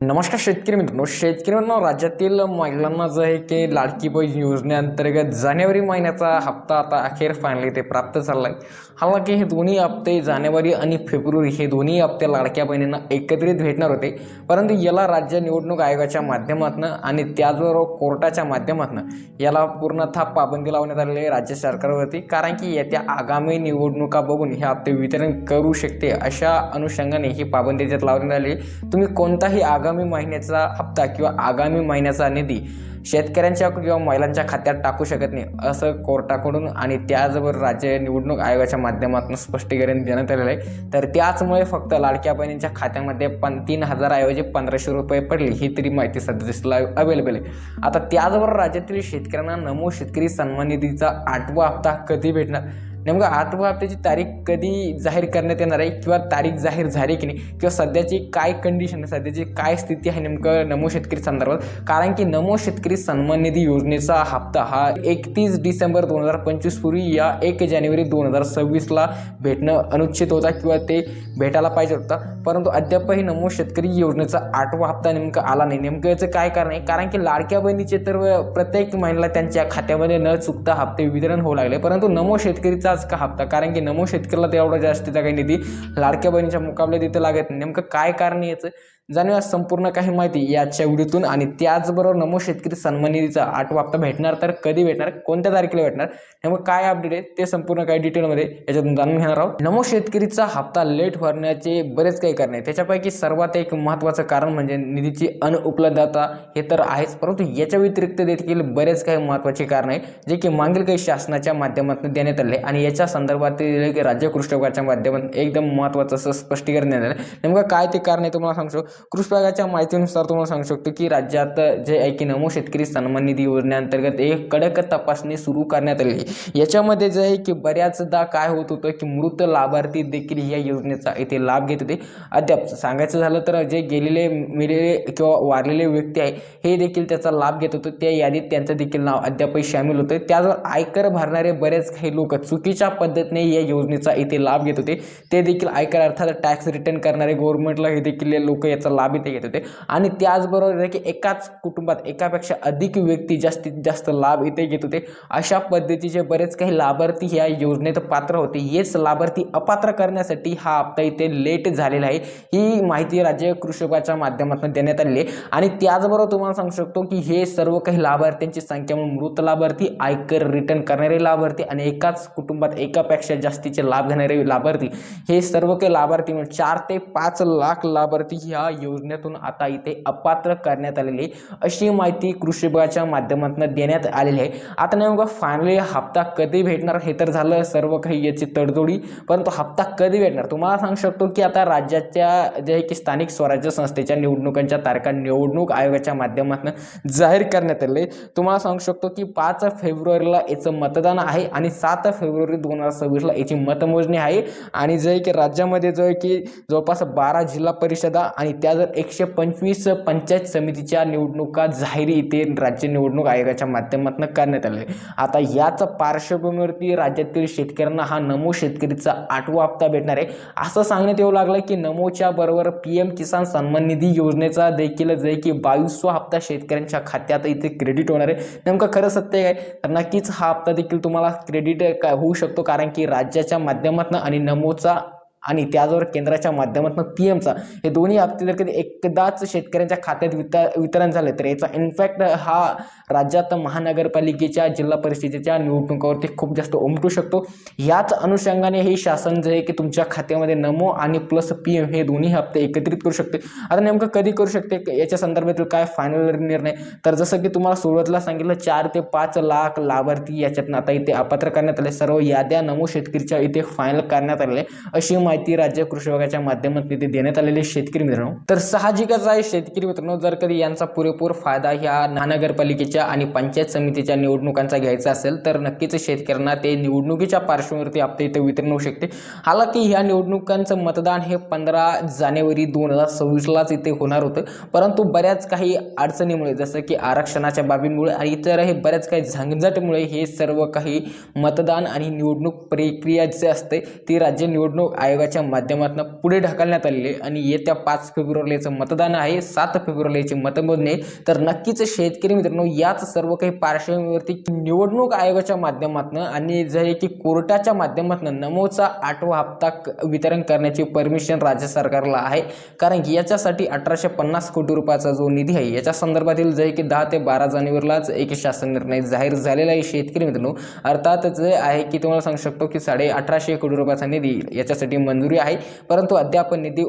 नमस्कार शेतकरी मित्रांनो, राज्यातील महिलांना जो आहे की लाडकी बहीण योजनेअंतर्गत जानेवारी महिन्याचा हप्ता आता अखेर फायनली ते प्राप्त झाला आहे। हालांकी हे दोन्ही हप्ते जानेवारी आणि फेब्रुवारी हे दोन्ही हप्ते लाडक्या बहिणींना एकत्रित भेटणार होते, परंतु याला राज्य निवडणूक आयोगाच्या माध्यमातून आणि त्याचबरोबर कोर्टाच्या माध्यमातून याला पूर्णतः पाबंदी लावण्यात आलेली आहे राज्य सरकारवरती। कारण की येत्या आगामी निवडणुका बघून हे हप्ते वितरण करू शकते अशा अनुषंगाने ही पाबंदी त्यात लावण्यात आली। तुम्ही कोणताही आगामी महिन्याचा हप्ता किंवा आगामी महिन्याचा निधी शेतकऱ्यांच्या किंवा महिलांच्या खात्यात टाकू शकत नाही असं कोर्टाकडून आणि त्याचबरोबर राज्य निवडणूक आयोगाच्या माध्यमातून स्पष्टीकरण देण्यात आलेलं आहे। तर त्याचमुळे फक्त लाडक्या बहिणींच्या खात्यामध्ये 3,000 ऐवजी 1,500 रुपये पडले ही तरी माहिती सध्या अवेलेबल आहे। आता त्याचबरोबर राज्यातील शेतकऱ्यांना नमो शेतकरी सन्मान निधीचा 8वा हप्ता कधी भेटणार, नेमका 8व्या हप्त्याची तारीख कधी जाहीर करण्यात येणार आहे किंवा तारीख जाहीर झाली की नाही किंवा सध्याची काय कंडिशन, सध्याची काय स्थिती आहे नेमकं नमो शेतकरी संदर्भात। कारण की नमो शेतकरी सन्मान निधी योजनेचा हप्ता हा 31 डिसेंबर 2025 पूर्वी या 1 जानेवारी 2026ला भेटणं अनुचित होता किंवा ते भेटायला पाहिजे होता, परंतु अद्यापही नमो शेतकरी योजनेचा 8वा हप्ता नेमका आला नाही। नेमकं याचं काय कारण आहे? कारण की लाडक्या बहिणीचे तर प्रत्येक महिन्याला त्यांच्या खात्यामध्ये न चुकता हप्ते वितरण होऊ लागले, परंतु नमो शेतकरीचा का हप्ता, कारण की नमो शेतकरीला तेवढा जास्तीचा काही निधी लाडक्या बहिणीच्या मुकाबले तिथे लागत नाही। नेमकं काय कारण याचं जाणूया संपूर्ण काही माहिती याच्या व्हिडिओतून। आणि त्याचबरोबर नमो शेतकरी सन्मान निधीचा 8वा हप्ता भेटणार तर कधी भेटणार, कोणत्या तारखेला भेटणार, नेमकं काय अपडेट आहे ते संपूर्ण काही डिटेलमध्ये याच्यातून जाणून घेणार आहोत। नमो शेतकरीचा हप्ता लेट भरण्याचे बरेच काही कारण आहे, त्याच्यापैकी सर्वात एक महत्त्वाचं कारण म्हणजे निधीची अनुपलब्धता हे तर आहेच, परंतु याच्या व्यतिरिक्त देखील बरेच काही महत्त्वाचे कारण आहे जे की मागील काही शासनाच्या माध्यमातून देण्यात आले आणि याच्या संदर्भातील राज्य कृषी विभागाच्या माध्यमातून एकदम महत्त्वाचं असं स्पष्टीकरण देण्यात आलं। नेमकं काय ते कारण आहे तुम्हाला सांगतो। कृषी विभागाच्या माहितीनुसार तुम्हाला सांगू शकतो की राज्यात जे आहे की नमो शेतकरी सन्मान निधी योजनेअंतर्गत एक कडक तपासणी सुरू करण्यात आली आहे। याच्यामध्ये जे आहे की बऱ्याचदा काय होत होतं की मृत लाभार्थी देखील या योजनेचा इथे लाभ घेत होते। अद्याप सांगायचं झालं तर जे गेलेले मेलेले किंवा वारलेले व्यक्ती आहे हे देखील त्याचा लाभ घेत होते, त्या यादीत त्यांचं देखील नाव अद्यापही सामील होतं। त्याचबरोबर आयकर भरणारे बरेच काही लोक चुकीच्या पद्धतीने या योजनेचा इथे लाभ घेत होते, ते देखील आयकर अर्थात टॅक्स रिटर्न करणारे गव्हर्नमेंटला हे देखील लोक याचा लाभ इथे घेत होते। आणि त्याचबरोबर की एकाच कुटुंबात एकापेक्षा अधिक व्यक्ती जास्तीत जास्त लाभ इथे घेत होते। अशा पद्धतीचे बरेच काही लाभार्थी या योजनेत पात्र होते, हेच लाभार्थी अपात्र करण्यासाठी हा हप्ता इथे लेट झालेला आहे, ही माहिती राज्य कृषी विभागाच्या माध्यमातून देण्यात आलेली आहे। आणि त्याचबरोबर तुम्हाला सांगू शकतो की हे सर्व काही लाभार्थ्यांची संख्या मृत लाभार्थी, आयकर रिटर्न करणारे लाभार्थी आणि एकाच कुटुंबात एकापेक्षा जास्तीचे लाभ घेणारे लाभार्थी हे सर्व काही लाभार्थी म्हणजे 4 ते 5 लाख लाभार्थी ह्या योजनेतून आता इथे अपात्र करण्यात आलेली अशी माहिती कृषी विभागाच्या माध्यमातून देण्यात आलेली आहे। आता नेमका फायनली हप्ता कधी भेटणार हे तर झालं सर्व काही याची तडजोडी, परंतु हप्ता कधी भेटणार तुम्हाला सांगू शकतो की आता राज्याच्या जे की स्थानिक स्वराज्य संस्थेच्या निवडणुकांच्या तारखा निवडणूक आयोगाच्या माध्यमातून जाहीर करण्यात आले। तुम्हाला सांगू शकतो की 5 फेब्रुवारीला याचं मतदान आहे आणि 7 फेब्रुवारी 2026ला याची मतमोजणी आहे। आणि जे की राज्यामध्ये जो आहे की जवळपास 12 जिल्हा परिषदा आणि त्या जर 125 पंचायत समितीच्या निवडणुका जाहीर इथे राज्य निवडणूक आयोगाच्या माध्यमातून करण्यात आले। आता याच पार्श्वभूमीवरती राज्यातील शेतकऱ्यांना हा नमो शेतकरीचा 8वा हप्ता भेटणार आहे असं सांगण्यात येऊ लागलं की नमोच्या बरोबर PM किसान सन्मान निधी योजनेचा देखील जे की 22वा हप्ता शेतकऱ्यांच्या खात्यात इथे क्रेडिट होणार आहे। नेमकं खरं सत्य आहे तर नक्कीच हा हप्ता देखील तुम्हाला क्रेडिट होऊ शकतो, कारण की राज्याच्या माध्यमातून आणि नमोचा आणि त्याचबरोबर केंद्राच्या माध्यमातून PMचा हे दोन्ही हप्ते जर कधी एकदाच शेतकऱ्यांच्या खात्यात वितरण झाले तर याचा इम्पॅक्ट हा राज्यात महानगरपालिकेच्या जिल्हा परिषदेच्या निवडणुकावरती खूप जास्त उमटू शकतो। याच अनुषंगाने हे शासन जे आहे की तुमच्या खात्यामध्ये नमो आणि प्लस PM हे दोन्ही हप्ते एकत्रित करू शकते। आता नेमकं कधी करू शकते याच्या संदर्भातील काय फायनल निर्णय, तर जसं की तुम्हाला सुरुवातीला सांगितलं 4 ते 5 लाख लाभार्थी याच्यातून आता इथे अपात्र करण्यात आले, सर्व याद्या नमो शेतकरीच्या इथे फायनल करण्यात आले अशी माहिती राज्य कृषी विभागाच्या माध्यमातून इथे देण्यात आलेले शेतकरी मित्रांनो। तर साहजिकच आहे शेतकरी मित्रांनो, जर कधी यांचा पुरेपूर फायदा ह्या महानगरपालिकेच्या आणि पंचायत समितीच्या निवडणुकांचा घ्यायचा असेल तर नक्कीच शेतकऱ्यांना ते निवडणुकीच्या पार्श्वभूमीवरती हप्ते इथे वितरण होऊ शकते। हालांकी ह्या निवडणुकांचं मतदान हे 15 जानेवारी 2026लाच इथे होणार होतं, परंतु बऱ्याच काही अडचणीमुळे जसं की आरक्षणाच्या बाबींमुळे आणि इतरही बऱ्याच काही झंझटमुळे हे सर्व काही मतदान आणि निवडणूक प्रक्रिया जी असते ती राज्य निवडणूक आयोग आयोगाच्या माध्यमातून पुढे ढकलण्यात आलेले आणि येत्या 5 फेब्रुवारीचं मतदान आहे, 7 फेब्रुवारीची मतमोजणी. तर नक्कीच शेतकरी मित्रांनो याच सर्व काही पार्श्वभूमीवरती निवडणूक आयोगाच्या माध्यमातून आणि जे आहे की कोर्टाच्या माध्यमातून नमोचा 8वा हप्ता वितरण करण्याची परमिशन राज्य सरकारला आहे. कारण की याच्यासाठी 1850 कोटी रुपयाचा जो निधी आहे याच्या संदर्भातील जे आहे की 10 ते 12 जानेवारीलाच एक शासन निर्णय जाहीर झालेला आहे शेतकरी मित्रांनो. अर्थात जे आहे की तुम्हाला सांगू शकतो की 1850 कोटी रुपयाचा निधी याच्यासाठी मंजुरी आहे, परंतु अद्याप निधी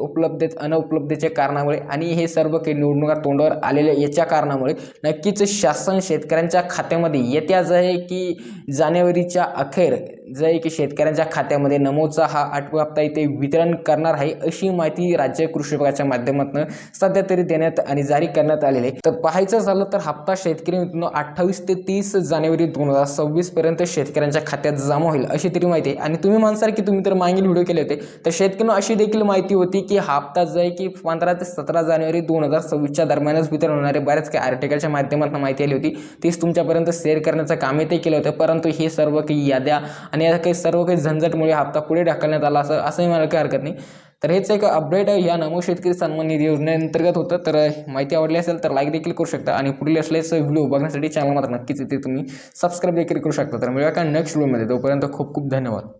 अनुपलब्धतेच्या कारणामुळे आणि हे सर्व काही निवडणुका तोंडावर आलेल्या याच्या कारणामुळे नक्कीच शासन शेतकऱ्यांच्या खात्यामध्ये येत्या जे आहे की जानेवारीच्या अखेर जे आहे की शेतकऱ्यांच्या खात्यामध्ये नमोचा हा 8वा हप्ता इथे वितरण करणार आहे, अशी माहिती राज्य कृषी विभागाच्या माध्यमातून सध्या तरी देण्यात आणि जारी करण्यात आलेले. तर पाहायचं झालं तर हप्ता शेतकरी मित्रांनो 28 ते 30 जानेवारी 2026 पर्यंत शेतकऱ्यांच्या खात्यात जमा होईल अशी तरी माहिती आहे. आणि तुम्ही म्हणसाल की तुम्ही तर मागील व्हिडिओ केले होते, तर शेतकऱ्यांना अशी देखील माहिती होती की हा हप्ता जो आहे की 15 ते 17 जानेवारी 2026च्या दरम्यानच वितरण होणारे बऱ्याच काही आर्टिकलच्या माध्यमातून माहिती आली होती, तीच तुमच्यापर्यंत शेअर करण्याचं काम ते केलं होतं. परंतु हे सर्व काही याद्या आणि या काही सर्व काही झंझटमुळे हप्ता पुढे ढकलण्यात आला असंही मला काही हरकत नाही. तर हेच एक अपडेट या नमो शेतकरी सन्मान निधी योजनेअंतर्गत होतं. तर माहिती आवडली असेल तर लाईक देखील करू शकता आणि पुढील असलेच व्हिडिओ बघण्यासाठी चॅनल मात्र नक्कीच इथे तुम्ही सबस्क्राईब देखील करू शकता. तर मिळूया का नेक्स्ट व्हिडिओमध्ये, तोपर्यंत खूप खूप धन्यवाद.